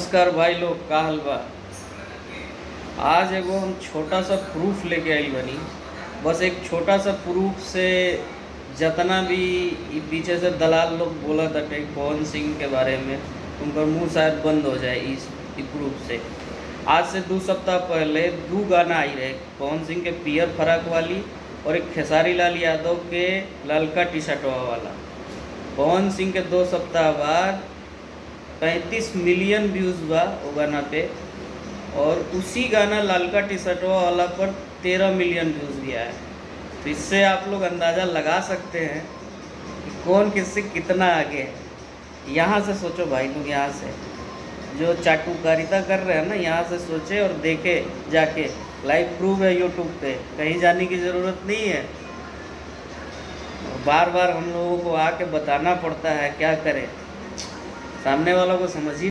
नमस्कार भाई लोग, का हाल बा। आज एगो हम छोटा सा प्रूफ लेके आइल बनी। बस एक छोटा सा प्रूफ से जितना भी ई पीछे से दलाल लोग बोला ताटे पवन सिंह के बारे में, उनका मुंह शायद बंद हो जाए इस प्रूफ से। आज से 2 सप्ताह पहले 2 गाना आई रहे, पवन सिंह के पियर फराक वाली और एक खेसारी लाल यादव के ललका टी शर्टवा वाला। पवन सिंह के 2 सप्ताह बाद 35 मिलियन व्यूज़ बा वो गाना पे, और उसी गाना लालका टी शर्टवा वाला पर 13 मिलियन व्यूज़ गया है। तो इससे आप लोग अंदाज़ा लगा सकते हैं कि कौन किससे कितना आगे है। यहाँ से सोचो भाई लोग, यहाँ से जो चाटुकारिता कर रहे हैं ना, यहाँ से सोचे और देखे जाके। लाइव प्रूफ है यूट्यूब पे, कहीं जाने की ज़रूरत नहीं है। बार बार हम लोगों को आके बताना पड़ता है, क्या करें, सामने वालों को समझ ही